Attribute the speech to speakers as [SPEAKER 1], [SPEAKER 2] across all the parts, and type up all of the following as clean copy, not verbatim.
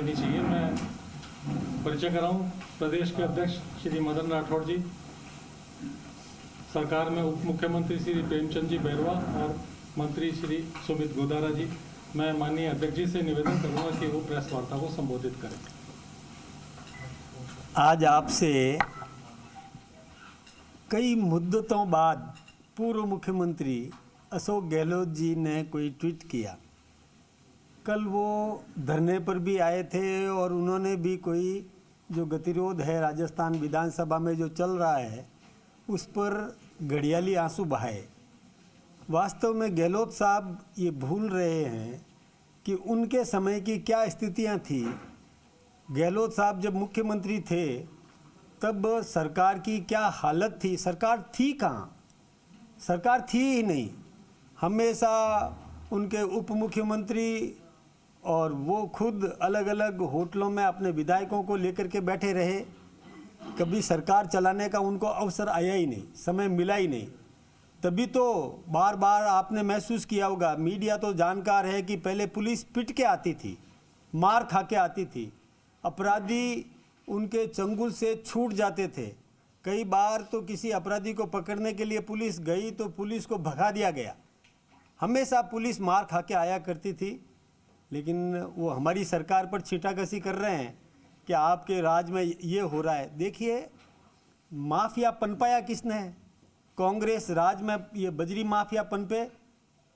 [SPEAKER 1] नहीं चाहिए। मैं परिचय कराऊं प्रदेश के अध्यक्ष श्री मदन राठौड़ जी, सरकार में उप मुख्यमंत्री श्री प्रेमचंद जी बैरवा और मंत्री श्री सुमित गोदारा जी। मैं माननीय अध्यक्ष जी से निवेदन करूंगा कि वो प्रेस वार्ता को संबोधित करें।
[SPEAKER 2] आज आपसे कई मुद्दतों बाद पूर्व मुख्यमंत्री अशोक गहलोत जी ने कोई ट्वीट किया। कल वो धरने पर भी आए थे और उन्होंने भी कोई जो गतिरोध है राजस्थान विधानसभा में जो चल रहा है उस पर घड़ियाली आंसू बहाए। वास्तव में गहलोत साहब ये भूल रहे हैं कि उनके समय की क्या स्थितियां थी। गहलोत साहब जब मुख्यमंत्री थे तब सरकार की क्या हालत थी। सरकार थी कहाँ, सरकार थी ही नहीं। हमेशा उनके उप मुख्यमंत्री और वो खुद अलग अलग होटलों में अपने विधायकों को लेकर के बैठे रहे। कभी सरकार चलाने का उनको अवसर आया ही नहीं, समय मिला ही नहीं। तभी तो बार बार आपने महसूस किया होगा, मीडिया तो जानकार है कि पहले पुलिस पिट के आती थी, मार खा के आती थी, अपराधी उनके चंगुल से छूट जाते थे। कई बार तो किसी अपराधी को पकड़ने के लिए पुलिस गई तो पुलिस को भगा दिया गया। हमेशा पुलिस मार खा के आया करती थी। लेकिन वो हमारी सरकार पर छींटाकशी कर रहे हैं कि आपके राज में ये हो रहा है। देखिए, माफिया पनपाया किसने है? कांग्रेस राज में ये बजरी माफिया पनपे।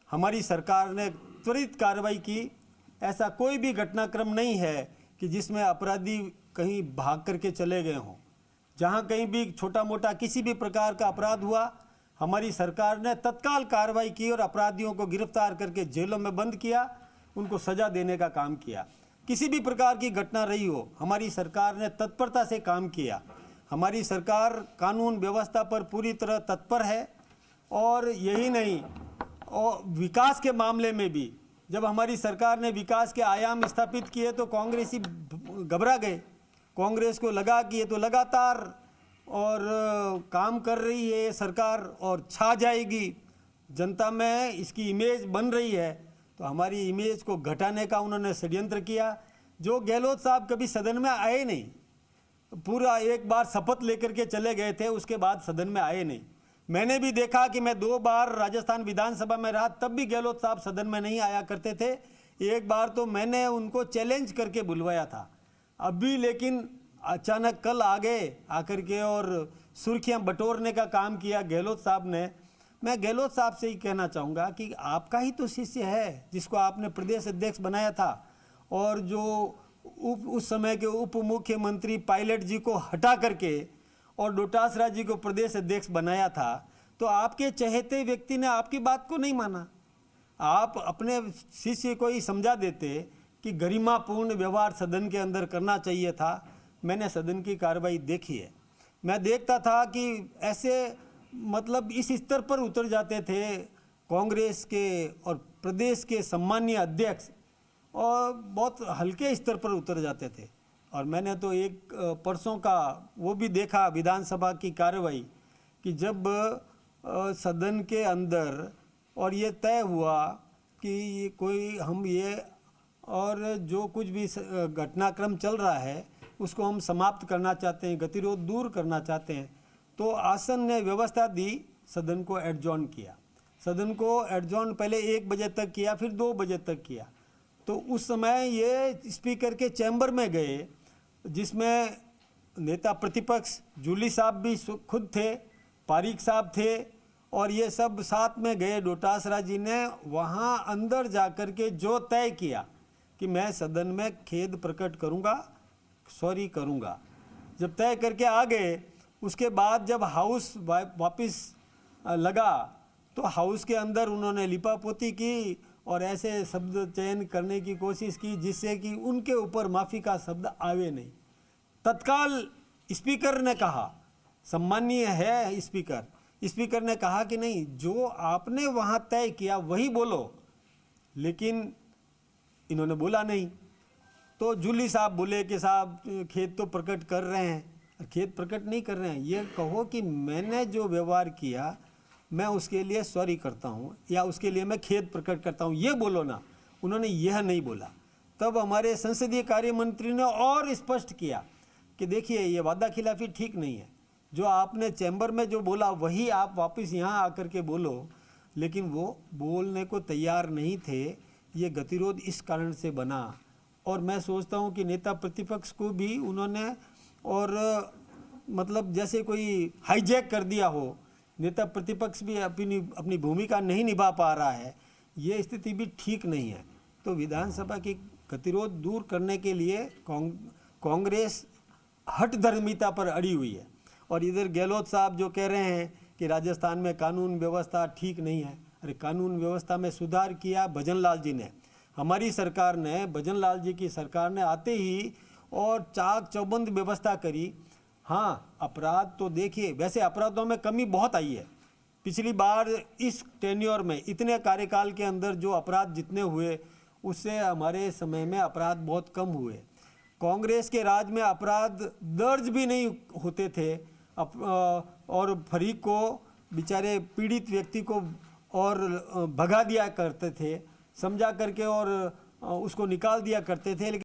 [SPEAKER 2] हमारी सरकार ने त्वरित कार्रवाई की। ऐसा कोई भी घटनाक्रम नहीं है कि जिसमें अपराधी कहीं भाग करके चले गए हों। जहाँ कहीं भी छोटा मोटा किसी भी प्रकार का अपराध हुआ, हमारी सरकार ने तत्काल कार्रवाई की और अपराधियों को गिरफ्तार करके जेलों में बंद किया, उनको सजा देने का काम किया। किसी भी प्रकार की घटना रही हो, हमारी सरकार ने तत्परता से काम किया। हमारी सरकार कानून व्यवस्था पर पूरी तरह तत्पर है। और यही नहीं, और विकास के मामले में भी जब हमारी सरकार ने विकास के आयाम स्थापित किए तो कांग्रेसी घबरा गए। कांग्रेस को लगा कि ये तो लगातार और काम कर रही है सरकार और छा जाएगी, जनता में इसकी इमेज बन रही है। तो हमारी इमेज को घटाने का उन्होंने षड्यंत्र किया। जो गहलोत साहब कभी सदन में आए नहीं, पूरा एक बार शपथ लेकर के चले गए थे, उसके बाद सदन में आए नहीं। मैंने भी देखा कि मैं 2 बार राजस्थान विधानसभा में रहा, तब भी गहलोत साहब सदन में नहीं आया करते थे। एक बार तो मैंने उनको चैलेंज करके बुलवाया था। अभी लेकिन अचानक कल आ गए आकर के और सुर्खियां बटोरने का काम किया गहलोत साहब ने। मैं गहलोत साहब से ही कहना चाहूँगा कि आपका ही तो शिष्य है जिसको आपने प्रदेश अध्यक्ष बनाया था, और जो उस समय के उप मुख्यमंत्री पायलट जी को हटा करके और डोटासरा जी को प्रदेश अध्यक्ष बनाया था, तो आपके चहेते व्यक्ति ने आपकी बात को नहीं माना। आप अपने शिष्य को ही समझा देते कि गरिमापूर्ण व्यवहार सदन के अंदर करना चाहिए था। मैंने सदन की कार्रवाई देखी है। मैं देखता था कि ऐसे मतलब इस स्तर पर उतर जाते थे कांग्रेस के और प्रदेश के सम्मानीय अध्यक्ष, और बहुत हल्के स्तर पर उतर जाते थे। और मैंने तो एक परसों का वो भी देखा विधानसभा की कार्रवाई कि जब सदन के अंदर और ये तय हुआ कि ये कोई हम ये और जो कुछ भी घटनाक्रम चल रहा है उसको हम समाप्त करना चाहते हैं, गतिरोध दूर करना चाहते हैं, तो आसन ने व्यवस्था दी, सदन को एडजॉर्न किया। सदन को एडजॉर्न पहले 1 बजे तक किया, फिर 2 बजे तक किया। तो उस समय ये स्पीकर के चैम्बर में गए, जिसमें नेता प्रतिपक्ष जूली साहब भी खुद थे, पारीक साहब थे, और ये सब साथ में गए। डोटासरा जी ने वहाँ अंदर जाकर के जो तय किया कि मैं सदन में खेद प्रकट करूँगा, सॉरी करूँगा, जब तय करके आ गए, उसके बाद जब हाउस वापस लगा तो हाउस के अंदर उन्होंने लिपापोती की और ऐसे शब्द चयन करने की कोशिश की जिससे कि उनके ऊपर माफ़ी का शब्द आवे नहीं। तत्काल स्पीकर ने कहा, सम्मानीय है स्पीकर ने कहा कि नहीं, जो आपने वहाँ तय किया वही बोलो। लेकिन इन्होंने बोला नहीं। तो जूली साहब बोले कि साहब खेद तो प्रकट कर रहे हैं, खेद प्रकट नहीं कर रहे हैं, ये कहो कि मैंने जो व्यवहार किया मैं उसके लिए सॉरी करता हूँ या उसके लिए मैं खेद प्रकट करता हूँ, ये बोलो ना। उन्होंने यह नहीं बोला। तब हमारे संसदीय कार्य मंत्री ने और स्पष्ट किया कि देखिए ये वादा खिलाफी ठीक नहीं है, जो आपने चैम्बर में जो बोला वही आप वापस यहाँ आकर के बोलो, लेकिन वो बोलने को तैयार नहीं थे। ये गतिरोध इस कारण से बना। और मैं सोचता हूँ कि नेता प्रतिपक्ष को भी उन्होंने और मतलब जैसे कोई हाईजैक कर दिया हो, नेता प्रतिपक्ष भी अपनी भूमिका नहीं निभा पा रहा है, ये स्थिति भी ठीक नहीं है। तो विधानसभा की गतिरोध दूर करने के लिए कांग्रेस हठधर्मिता पर अड़ी हुई है। और इधर गहलोत साहब जो कह रहे हैं कि राजस्थान में कानून व्यवस्था ठीक नहीं है, अरे कानून व्यवस्था में सुधार किया भजन लाल जी ने, हमारी सरकार ने, भजन लाल जी की सरकार ने आते ही और चाक चौबंद व्यवस्था करी। हाँ, अपराध तो देखिए, वैसे अपराधों में कमी बहुत आई है। पिछली बार इस टेन्योर में इतने कार्यकाल के अंदर जो अपराध जितने हुए, उससे हमारे समय में अपराध बहुत कम हुए। कांग्रेस के राज में अपराध दर्ज भी नहीं होते थे और फरीक को, बेचारे पीड़ित व्यक्ति को और भगा दिया करते थे, समझा करके और उसको निकाल दिया करते थे। लेकिन